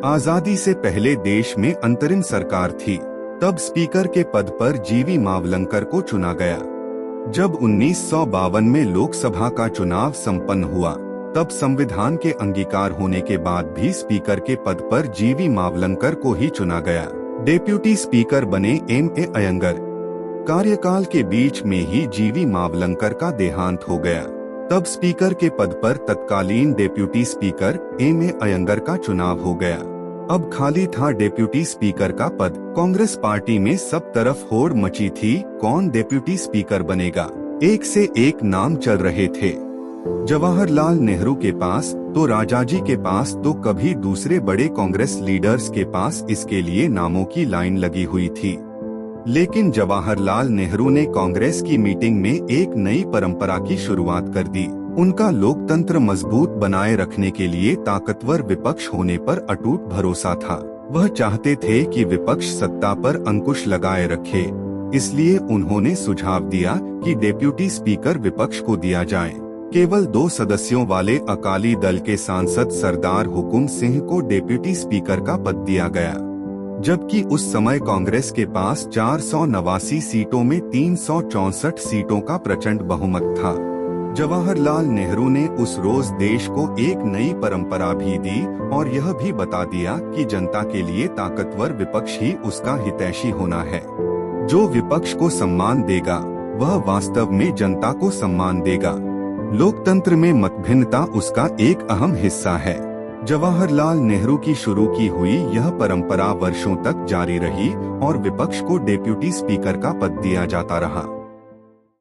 आजादी से पहले देश में अंतरिम सरकार थी। तब स्पीकर के पद पर जीवी मावलंकर को चुना गया। जब 1952 में लोकसभा का चुनाव संपन्न हुआ, तब संविधान के अंगीकार होने के बाद भी स्पीकर के पद पर जीवी मावलंकर को ही चुना गया। डेप्यूटी स्पीकर बने M.A. अयंगर। कार्यकाल के बीच में ही जीवी मावलंकर का देहांत हो गया। तब स्पीकर के पद पर तत्कालीन डेप्यूटी स्पीकर M.A. अयंगर का चुनाव हो गया। अब खाली था डेप्यूटी स्पीकर का पद। कांग्रेस पार्टी में सब तरफ होड़ मची थी, कौन डेप्यूटी स्पीकर बनेगा। एक से एक नाम चल रहे थे। जवाहरलाल नेहरू के पास तो राजाजी के पास तो कभी दूसरे बड़े कांग्रेस लीडर्स के पास इसके लिए नामों की लाइन लगी हुई थी। लेकिन जवाहरलाल नेहरू ने कांग्रेस की मीटिंग में एक नई परंपरा की शुरुआत कर दी। उनका लोकतंत्र मजबूत बनाए रखने के लिए ताकतवर विपक्ष होने पर अटूट भरोसा था। वह चाहते थे कि विपक्ष सत्ता पर अंकुश लगाए रखे। इसलिए उन्होंने सुझाव दिया कि डेप्यूटी स्पीकर विपक्ष को दिया जाए। केवल 2 सदस्यों वाले अकाली दल के सांसद सरदार हुकुम सिंह को डेप्यूटी स्पीकर का पद दिया गया, जबकि उस समय कांग्रेस के पास 489 सीटों में 364 सीटों का प्रचंड बहुमत था। जवाहरलाल नेहरू ने उस रोज देश को एक नई परंपरा भी दी और यह भी बता दिया कि जनता के लिए ताकतवर विपक्ष ही उसका हितैषी होना है। जो विपक्ष को सम्मान देगा, वह वास्तव में जनता को सम्मान देगा। लोकतंत्र में मतभिन्नता उसका एक अहम हिस्सा है। जवाहरलाल नेहरू की शुरू की हुई यह परंपरा वर्षों तक जारी रही और विपक्ष को डेप्यूटी स्पीकर का पद दिया जाता रहा।